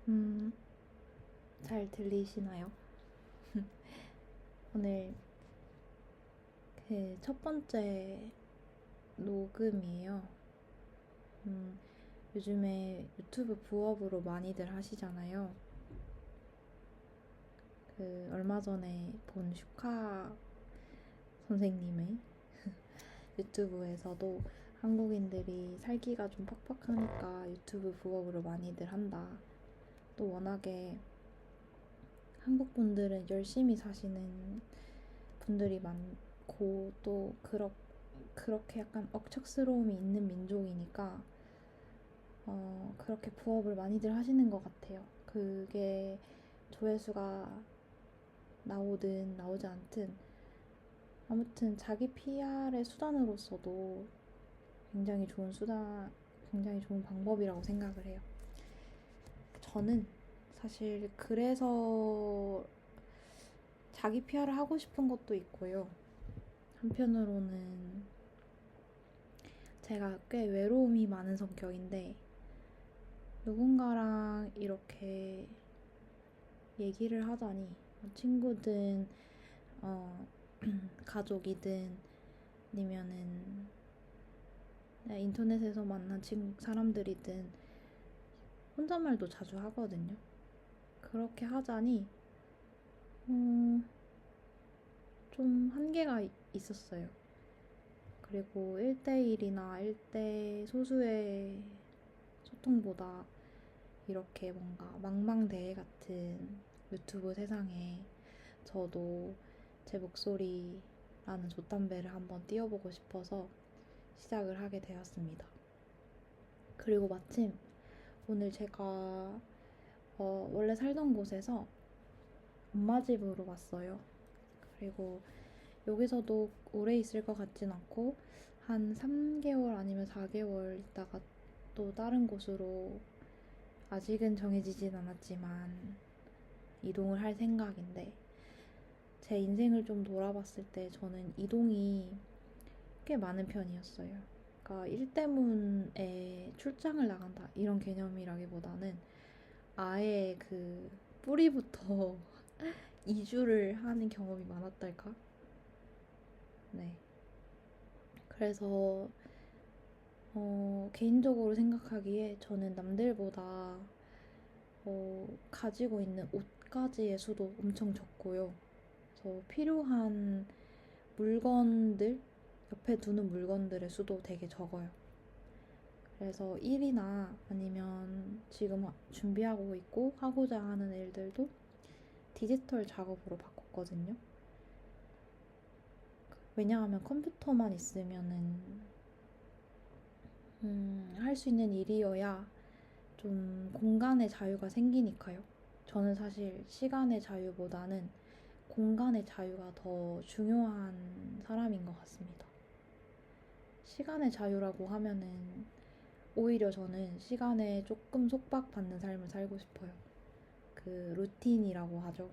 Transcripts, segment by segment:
음, 잘 들리시나요? 오늘 그 첫 번째 녹음이에요. 음, 요즘에 유튜브 부업으로 많이들 하시잖아요. 그 얼마 전에 본 슈카 선생님의 유튜브에서도 한국인들이 살기가 좀 팍팍하니까 유튜브 부업으로 많이들 한다. 또 워낙에 한국 분들은 열심히 사시는 분들이 많고 또 그렇게 약간 억척스러움이 있는 민족이니까 그렇게 부업을 많이들 하시는 것 같아요. 그게 조회수가 나오든 나오지 않든 아무튼 자기 PR의 수단으로서도 굉장히 좋은 굉장히 좋은 방법이라고 생각을 해요. 저는 사실 그래서 자기 PR을 하고 싶은 것도 있고요. 한편으로는 제가 꽤 외로움이 많은 성격인데 누군가랑 이렇게 얘기를 하자니 친구든 어, 가족이든 아니면은 인터넷에서 만난 사람들이든 혼잣말도 자주 하거든요. 그렇게 하자니 어, 좀 한계가 있었어요. 그리고 1대1이나 1대 소수의 소통보다 이렇게 뭔가 망망대해 같은 유튜브 세상에 저도 제 목소리라는 돛담배를 한번 띄워보고 싶어서 시작을 하게 되었습니다. 그리고 마침 오늘 제가 원래 살던 곳에서 엄마 집으로 왔어요. 그리고 여기서도 오래 있을 것 같진 않고 한 3개월 아니면 4개월 있다가 또 다른 곳으로 아직은 정해지진 않았지만 이동을 할 생각인데 제 인생을 좀 돌아봤을 때 저는 이동이 꽤 많은 편이었어요. 그러니까 일 때문에 출장을 나간다 이런 개념이라기보다는 아예 그 뿌리부터 이주를 하는 경험이 많았달까? 네. 그래서 개인적으로 생각하기에 저는 남들보다 가지고 있는 옷가지의 수도 엄청 적고요. 그래서 필요한 물건들, 옆에 두는 물건들의 수도 되게 적어요. 그래서 일이나 아니면 지금 준비하고 있고 하고자 하는 일들도 디지털 작업으로 바꿨거든요. 왜냐하면 컴퓨터만 있으면은 할 수 있는 일이어야 좀 공간의 자유가 생기니까요. 저는 사실 시간의 자유보다는 공간의 자유가 더 중요한 사람인 것 같습니다. 시간의 자유라고 하면은 오히려 저는 시간에 조금 속박받는 삶을 살고 싶어요. 그 루틴이라고 하죠.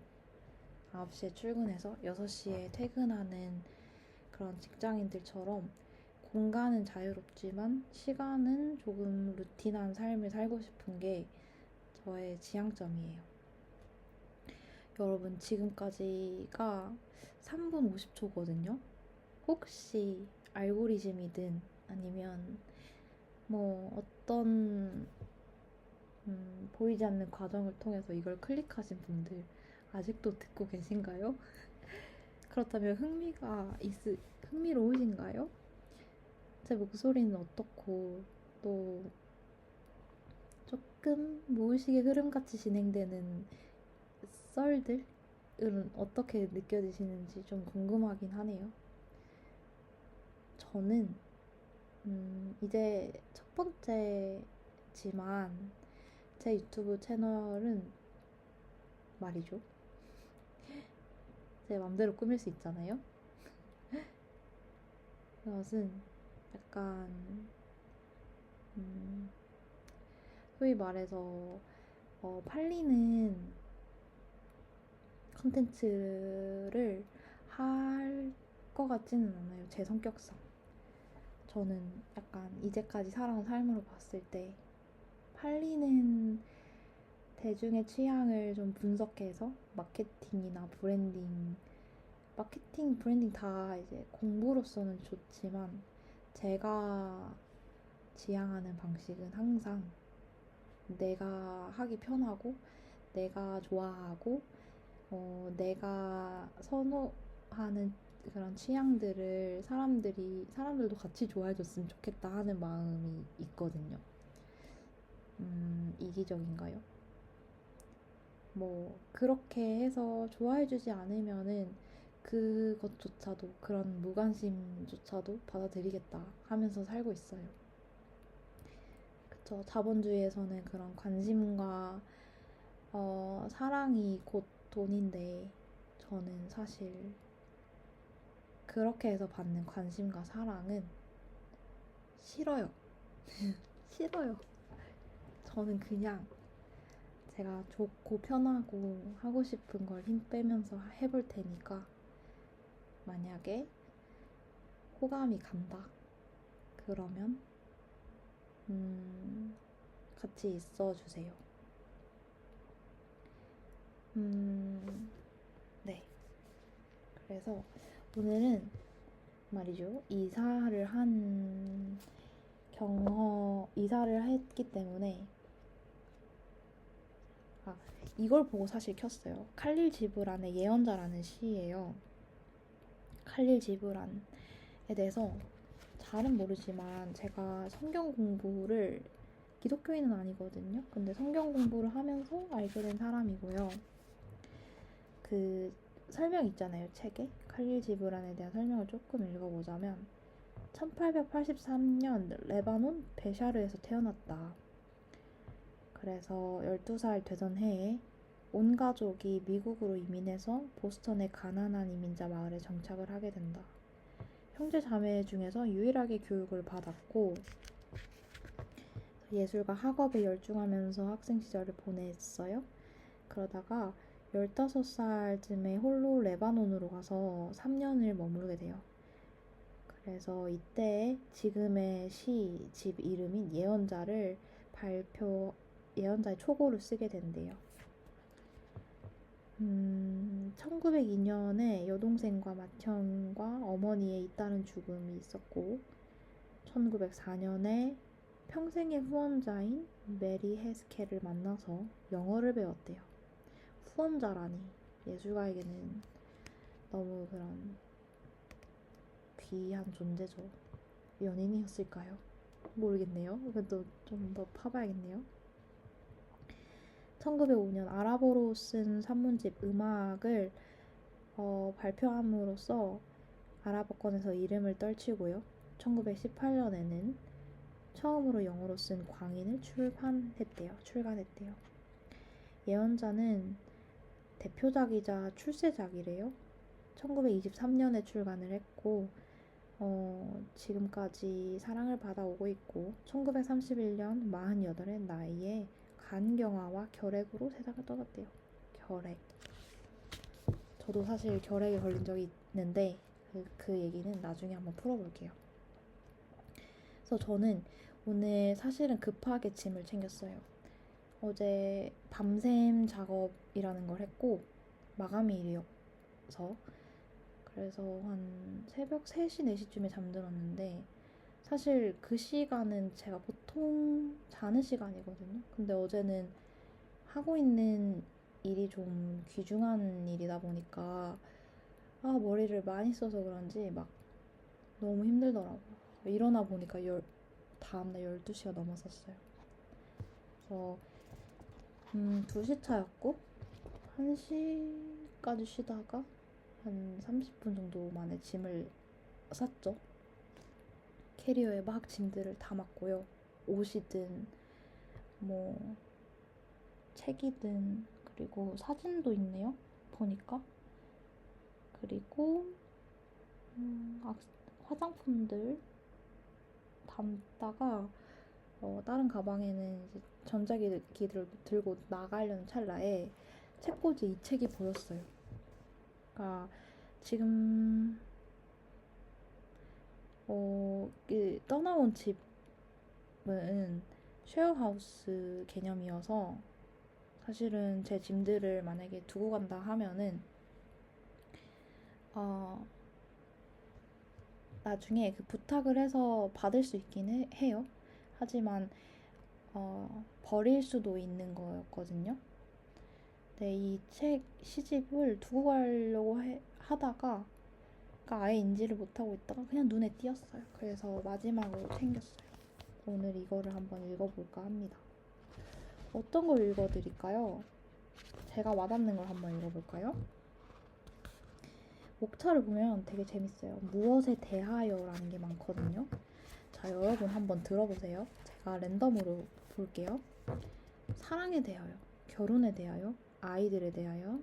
9시에 출근해서 6시에 퇴근하는 그런 직장인들처럼 공간은 자유롭지만 시간은 조금 루틴한 삶을 살고 싶은 게 저의 지향점이에요. 여러분, 지금까지가 3분 50초거든요. 혹시 알고리즘이든 아니면 뭐 어떤 보이지 않는 과정을 통해서 이걸 클릭하신 분들 아직도 듣고 계신가요? 그렇다면 흥미로우신가요? 제 목소리는 어떻고 또 조금 무의식의 흐름같이 진행되는 썰들은 어떻게 느껴지시는지 좀 궁금하긴 하네요. 저는 이제 첫 번째지만 제 유튜브 채널은 말이죠. 제 맘대로 꾸밀 수 있잖아요. 그것은 약간 음, 소위 말해서 팔리는 컨텐츠를 할 것 같지는 않아요. 제 성격상. 저는 약간 이제까지 살아온 삶으로 봤을 때 팔리는 대중의 취향을 좀 분석해서 마케팅이나 브랜딩, 마케팅, 브랜딩 다 이제 공부로서는 좋지만 제가 지향하는 방식은 항상 내가 하기 편하고 내가 좋아하고 내가 선호하는 그런 취향들을 사람들도 같이 좋아해줬으면 좋겠다 하는 마음이 있거든요. 이기적인가요? 뭐 그렇게 해서 좋아해주지 않으면은 그것조차도 그런 무관심조차도 받아들이겠다 하면서 살고 있어요. 그쵸? 자본주의에서는 그런 관심과 사랑이 곧 돈인데 저는 사실 그렇게 해서 받는 관심과 사랑은 싫어요. 싫어요. 저는 그냥 제가 좋고 편하고 하고 싶은 걸 힘 빼면서 해볼 테니까 만약에 호감이 간다. 그러면 같이 있어 주세요. 네. 그래서 오늘은 말이죠. 이사를 했기 때문에 이걸 보고 사실 켰어요. 칼릴 지브란의 예언자라는 시예요. 칼릴 지브란에 대해서 잘은 모르지만 제가 성경 공부를 기독교인은 아니거든요. 근데 성경 공부를 하면서 알게 된 사람이고요. 그 설명 있잖아요, 책에. 칼릴 지브란에 대한 설명을 조금 읽어보자면 1883년 레바논 베샤르에서 태어났다. 그래서 12살 되던 해에 온 가족이 미국으로 이민해서 보스턴의 가난한 이민자 마을에 정착을 하게 된다. 형제 자매 중에서 유일하게 교육을 받았고 예술과 학업에 열중하면서 학생 시절을 보냈어요. 그러다가 15살쯤에 홀로 레바논으로 가서 3년을 머무르게 돼요. 그래서 이때 지금의 집 이름인 예언자의 초고를 쓰게 된대요. 1902년에 여동생과 맏형과 어머니의 잇따른 죽음이 있었고 1904년에 평생의 후원자인 메리 헤스켈을 만나서 영어를 배웠대요. 후원자라니 예술가에게는 너무 그런 귀한 존재죠. 연인이었을까요? 모르겠네요. 이건 좀 더 파봐야겠네요. 1905년 아랍어로 쓴 산문집 음악을 발표함으로써 아랍어권에서 이름을 떨치고요. 1918년에는 처음으로 영어로 쓴 광인을 출간했대요. 예언자는 대표작이자 출세작이래요. 1923년에 출간을 했고 지금까지 사랑을 받아오고 있고 1931년 48의 나이에 간경화와 결핵으로 세상을 떠났대요. 결핵. 저도 사실 결핵에 걸린 적이 있는데 그 얘기는 나중에 한번 풀어볼게요. 그래서 저는 오늘 사실은 급하게 짐을 챙겼어요. 어제 밤샘 작업이라는 걸 했고 마감일이어서 그래서 한 새벽 3시, 4시쯤에 잠들었는데 사실 그 시간은 제가 보통 자는 시간이거든요. 근데 어제는 하고 있는 일이 좀 귀중한 일이다 보니까 머리를 많이 써서 그런지 막 너무 힘들더라고요. 일어나 보니까 다음날 12시가 넘었었어요. 그래서 2시 차였고 1시까지 쉬다가 한 30분 정도 만에 짐을 쌌죠. 캐리어에 막 짐들을 담았고요. 옷이든 뭐 책이든 그리고 사진도 있네요. 보니까. 그리고 화장품들 담다가 다른 가방에는 이제 전자기기를 들고 나가려는 찰나에 책꽂이 이 책이 보였어요. 그러니까 지금 떠나온 집은 쉐어하우스 개념이어서 사실은 제 짐들을 만약에 두고 간다 하면은 나중에 그 부탁을 해서 받을 수 있긴 해요. 하지만 버릴 수도 있는 거였거든요. 네, 이 책 시집을 두고 가려고 하다가 그러니까 아예 인지를 못하고 있다가 그냥 눈에 띄었어요. 그래서 마지막으로 챙겼어요. 오늘 이거를 한번 읽어볼까 합니다. 어떤 걸 읽어드릴까요? 제가 와닿는 걸 한번 읽어볼까요? 목차를 보면 되게 재밌어요. 무엇에 대하여라는 게 많거든요. 자, 여러분 한번 들어보세요. 제가 랜덤으로 볼게요. 사랑에 대하여, 결혼에 대하여, 아이들에 대하여,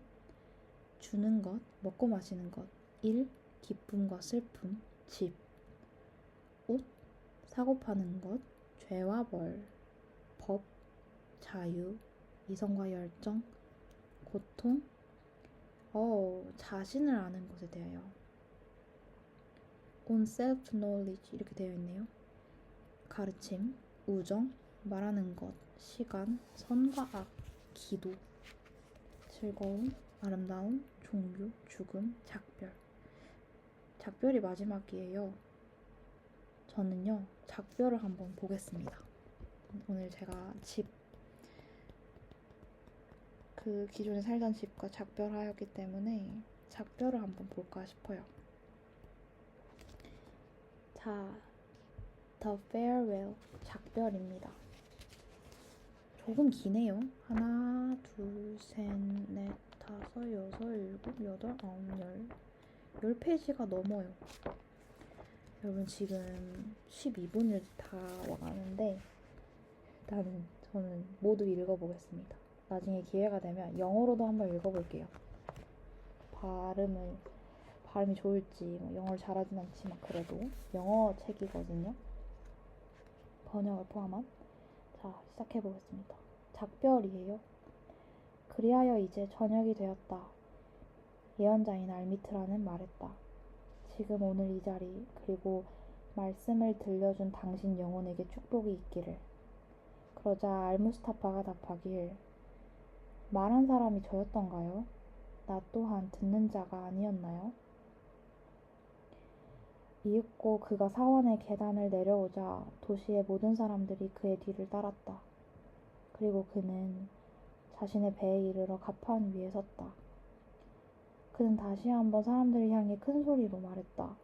주는 것, 먹고 마시는 것, 일, 기쁨과 슬픔, 집, 옷, 사고 파는 것, 죄와 벌, 법, 자유, 이성과 열정, 고통, 자신을 아는 것에 대하여 on self-knowledge 이렇게 되어 있네요. 가르침, 우정, 말하는 것, 시간, 선과 악, 기도, 즐거움, 아름다움, 종교, 죽음, 작별. 작별이 마지막이에요. 저는요, 작별을 한번 보겠습니다. 오늘 제가 기존에 살던 집과 작별하였기 때문에 작별을 한번 볼까 싶어요. 자, The Farewell, 작별입니다. 조금 기네요. 하나, 둘, 셋, 넷, 다섯, 여섯, 일곱, 여덟, 아홉, 열 10페이지가 넘어요. 여러분 지금 12분을 다 와가는데 일단은 저는 모두 읽어보겠습니다. 나중에 기회가 되면 영어로도 한번 읽어볼게요. 발음이 좋을지 뭐 영어를 잘하진 않지만 그래도 영어 책이거든요. 번역을 포함한. 자, 시작해보겠습니다. 작별이에요. 그리하여 이제 저녁이 되었다. 예언자인 알미트라는 말했다. 지금 오늘 이 자리 그리고 말씀을 들려준 당신 영혼에게 축복이 있기를. 그러자 알무스타파가 답하길 말한 사람이 저였던가요? 나 또한 듣는 자가 아니었나요? 이윽고 그가 사원의 계단을 내려오자 도시의 모든 사람들이 그의 뒤를 따랐다. 그리고 그는 자신의 배에 이르러 가판 위에 섰다. 그는 다시 한번 사람들을 향해 큰 소리로 말했다.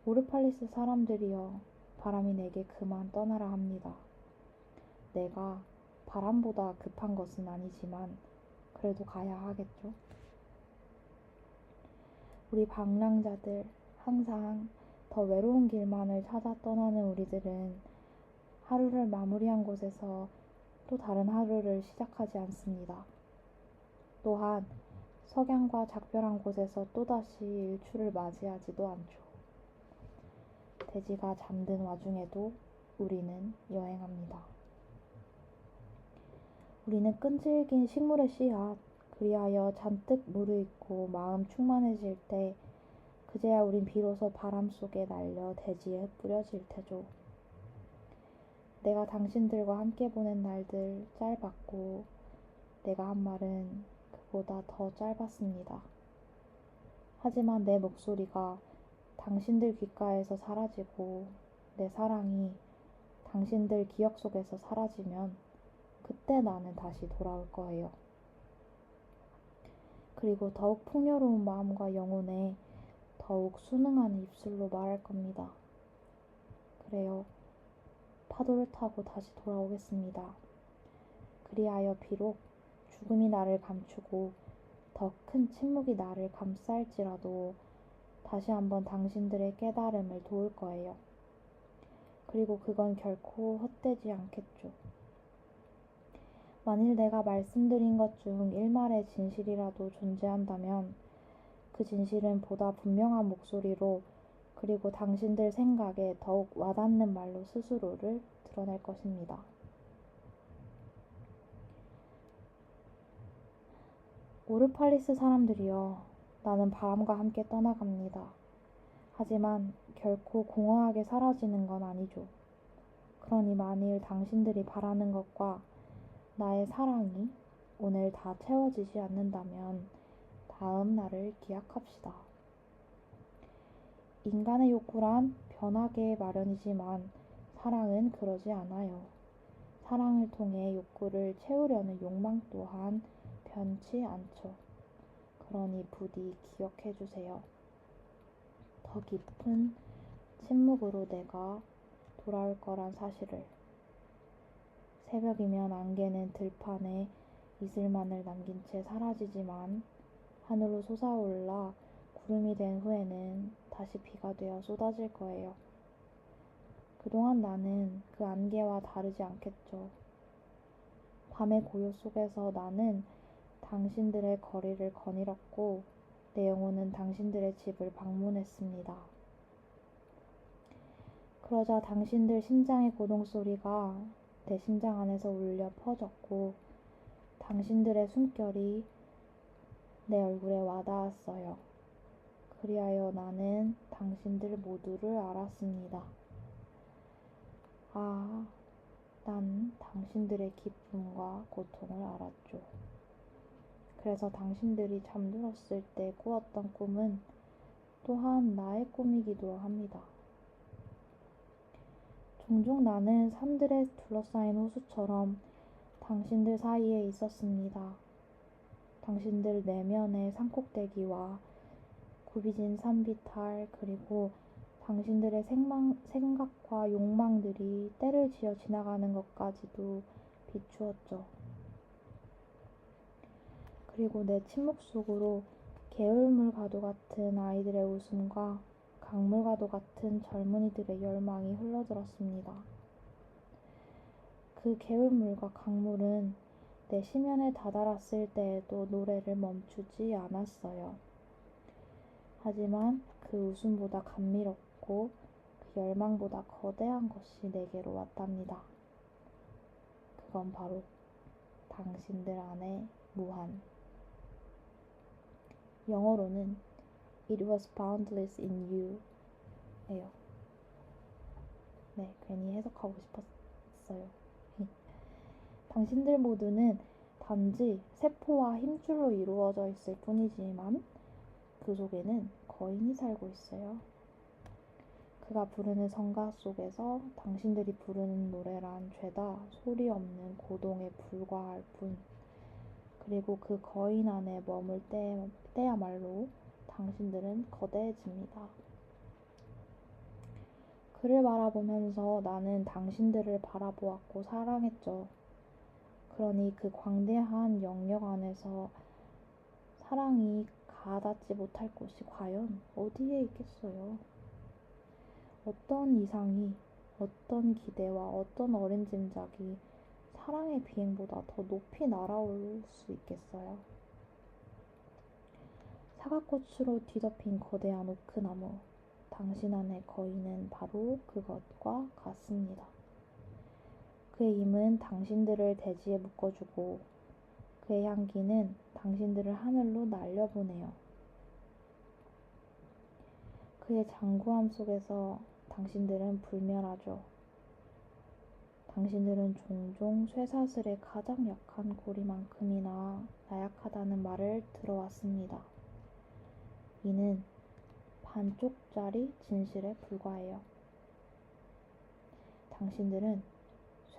오르팔리스 사람들이여, 바람이 내게 그만 떠나라 합니다. 내가 바람보다 급한 것은 아니지만 그래도 가야 하겠죠. 우리 방랑자들, 항상 더 외로운 길만을 찾아 떠나는 우리들은 하루를 마무리한 곳에서 또 다른 하루를 시작하지 않습니다. 또한 석양과 작별한 곳에서 또다시 일출을 맞이하지도 않죠. 돼지가 잠든 와중에도 우리는 여행합니다. 우리는 끈질긴 식물의 씨앗, 그리하여 잔뜩 무르익고 마음 충만해질 때 그제야 우린 비로소 바람 속에 날려 대지에 흩뿌려질 테죠. 내가 당신들과 함께 보낸 날들 짧았고 내가 한 말은 그보다 더 짧았습니다. 하지만 내 목소리가 당신들 귓가에서 사라지고 내 사랑이 당신들 기억 속에서 사라지면 그때 나는 다시 돌아올 거예요. 그리고 더욱 풍요로운 마음과 영혼에 더욱 순응하는 입술로 말할 겁니다. 그래요. 파도를 타고 다시 돌아오겠습니다. 그리하여 비록 죽음이 나를 감추고 더 큰 침묵이 나를 감쌀지라도 다시 한번 당신들의 깨달음을 도울 거예요. 그리고 그건 결코 헛되지 않겠죠. 만일 내가 말씀드린 것 중 일말의 진실이라도 존재한다면 그 진실은 보다 분명한 목소리로 그리고 당신들 생각에 더욱 와닿는 말로 스스로를 드러낼 것입니다. 오르팔리스 사람들이여, 나는 바람과 함께 떠나갑니다. 하지만 결코 공허하게 사라지는 건 아니죠. 그러니 만일 당신들이 바라는 것과 나의 사랑이 오늘 다 채워지지 않는다면 다음 날을 기약합시다. 인간의 욕구란 변하게 마련이지만 사랑은 그러지 않아요. 사랑을 통해 욕구를 채우려는 욕망 또한 변치 않죠. 그러니 부디 기억해 주세요. 더 깊은 침묵으로 내가 돌아올 거란 사실을. 새벽이면 안개는 들판에 이슬만을 남긴 채 사라지지만 하늘로 솟아올라 구름이 된 후에는 다시 비가 되어 쏟아질 거예요. 그동안 나는 그 안개와 다르지 않겠죠. 밤의 고요 속에서 나는 당신들의 거리를 거닐었고 내 영혼은 당신들의 집을 방문했습니다. 그러자 당신들 심장의 고동소리가 내 심장 안에서 울려 퍼졌고 당신들의 숨결이 내 얼굴에 와닿았어요. 그리하여 나는 당신들 모두를 알았습니다. 아, 난 당신들의 기쁨과 고통을 알았죠. 그래서 당신들이 잠들었을 때 꾸었던 꿈은 또한 나의 꿈이기도 합니다. 종종 나는 산들에 둘러싸인 호수처럼 당신들 사이에 있었습니다. 당신들 내면의 산꼭대기와 굽이진 산비탈 그리고 당신들의 생각과 욕망들이 때를 지어 지나가는 것까지도 비추었죠. 그리고 내 침묵 속으로 개울물과도 같은 아이들의 웃음과 강물과도 같은 젊은이들의 열망이 흘러들었습니다. 그 개울물과 강물은 내 심연에 다다랐을 때에도 노래를 멈추지 않았어요. 하지만 그 웃음보다 감미롭고 그 열망보다 거대한 것이 내게로 왔답니다. 그건 바로 당신들 안의 무한. 영어로는 It was boundless in you 예요. 네, 괜히 해석하고 싶었어요. 당신들 모두는 단지 세포와 힘줄로 이루어져 있을 뿐이지만 그 속에는 거인이 살고 있어요. 그가 부르는 성가 속에서 당신들이 부르는 노래란 죄다 소리 없는 고동에 불과할 뿐. 그리고 그 거인 안에 머물 때야말로 당신들은 거대해집니다. 그를 바라보면서 나는 당신들을 바라보았고 사랑했죠. 그러니 그 광대한 영역 안에서 사랑이 가닿지 못할 곳이 과연 어디에 있겠어요? 어떤 이상이, 어떤 기대와 어떤 어림짐작이 사랑의 비행보다 더 높이 날아올 수 있겠어요? 사과꽃으로 뒤덮인 거대한 오크나무, 당신 안의 거인은 바로 그것과 같습니다. 그의 힘은 당신들을 대지에 묶어주고 그의 향기는 당신들을 하늘로 날려보내요. 그의 장구함 속에서 당신들은 불멸하죠. 당신들은 종종 쇠사슬의 가장 약한 고리만큼이나 나약하다는 말을 들어왔습니다. 이는 반쪽짜리 진실에 불과해요. 당신들은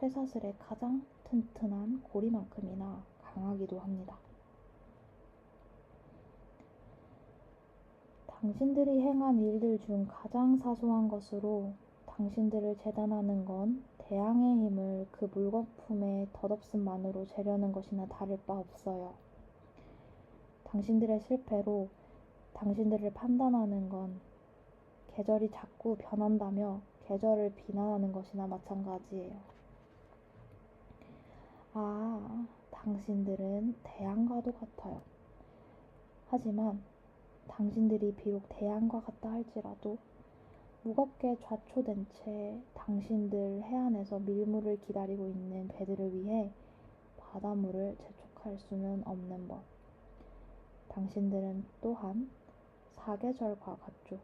쇠사슬의 가장 튼튼한 고리만큼이나 강하기도 합니다. 당신들이 행한 일들 중 가장 사소한 것으로 당신들을 재단하는 건 대항의 힘을 그 물거품의 덧없음만으로 재려는 것이나 다를 바 없어요. 당신들의 실패로 당신들을 판단하는 건 계절이 자꾸 변한다며 계절을 비난하는 것이나 마찬가지예요. 아, 당신들은 태양과도 같아요. 하지만 당신들이 비록 태양과 같다 할지라도 무겁게 좌초된 채 당신들 해안에서 밀물을 기다리고 있는 배들을 위해 바닷물을 재촉할 수는 없는 법. 당신들은 또한 사계절과 같죠.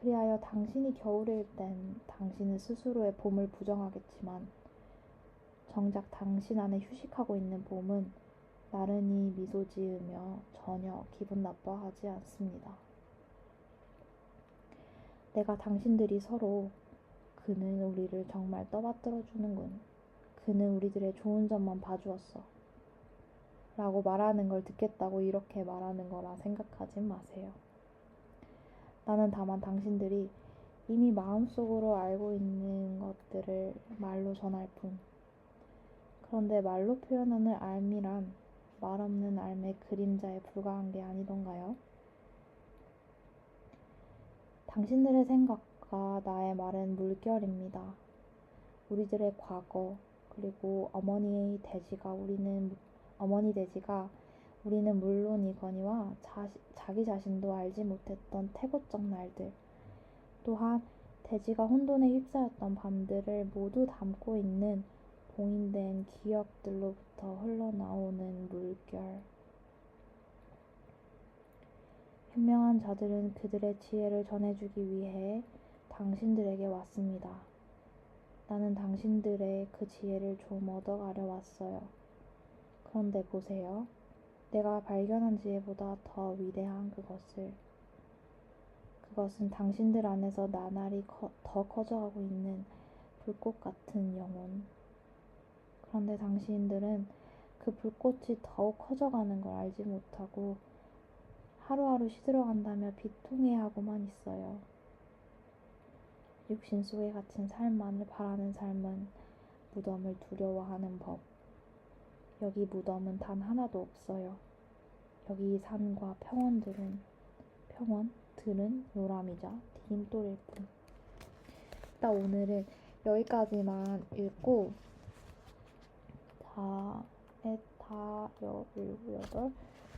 그리하여 당신이 겨울일 땐 당신은 스스로의 봄을 부정하겠지만 정작 당신 안에 휴식하고 있는 봄은 나른히 미소 지으며 전혀 기분 나빠하지 않습니다. 내가 당신들이 서로 그는 우리를 정말 떠받들어 주는군. 그는 우리들의 좋은 점만 봐주었어. 라고 말하는 걸 듣겠다고 이렇게 말하는 거라 생각하지 마세요. 나는 다만 당신들이 이미 마음속으로 알고 있는 것들을 말로 전할 뿐. 그런데 말로 표현하는 알미란 말 없는 알의 그림자에 불과한 게 아니던가요? 당신들의 생각과 나의 말은 물결입니다. 우리들의 과거, 그리고 어머니 돼지가 우리는 물론이거니와 자기 자신도 알지 못했던 태고적 날들, 또한 돼지가 혼돈에 휩싸였던 밤들을 모두 담고 있는 봉인된 기억들로부터 흘러나오는 물결. 현명한 자들은 그들의 지혜를 전해주기 위해 당신들에게 왔습니다. 나는 당신들의 그 지혜를 좀 얻어가려 왔어요. 그런데 보세요. 내가 발견한 지혜보다 더 위대한 그것은 당신들 안에서 나날이 더 커져가고 있는 불꽃 같은 영혼. 그런데 당신들은 그 불꽃이 더욱 커져가는 걸 알지 못하고 하루하루 시들어간다며 비통해하고만 있어요. 육신 속에 갇힌 삶만을 바라는 삶은 무덤을 두려워하는 법. 여기 무덤은 단 하나도 없어요. 여기 산과 평원들은 요람이자 디딤돌일 뿐. 일단 오늘은 여기까지만 읽고 일곱, 여덟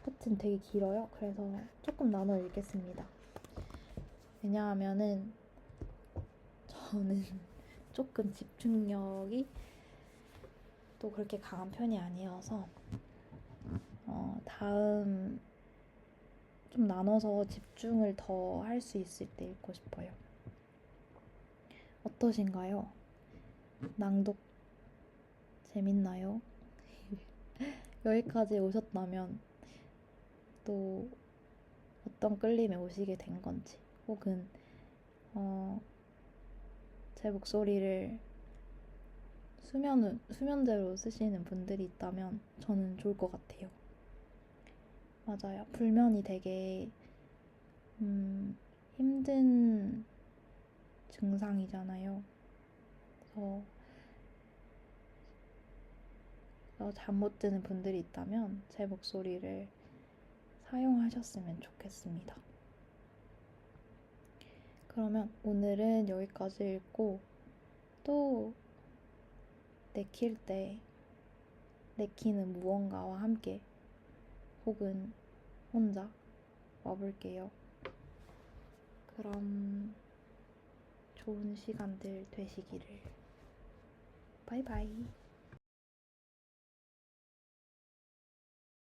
하여튼 되게 길어요. 그래서 조금 나눠 읽겠습니다. 왜냐하면은 저는 조금 집중력이 또 그렇게 강한 편이 아니어서 다음 좀 나눠서 집중을 더 할 수 있을 때 읽고 싶어요. 어떠신가요? 낭독 재밌나요? 여기까지 오셨다면 또 어떤 끌림에 오시게 된 건지, 혹은 제 목소리를 수면제로 쓰시는 분들이 있다면 저는 좋을 것 같아요. 맞아요. 불면이 되게 힘든 증상이잖아요. 그래서 잠 못 드는 분들이 있다면 제 목소리를 사용하셨으면 좋겠습니다. 그러면 오늘은 여기까지 읽고 또 내키는 무언가와 함께 혹은 혼자 와볼게요. 그럼 좋은 시간들 되시기를. 바이바이.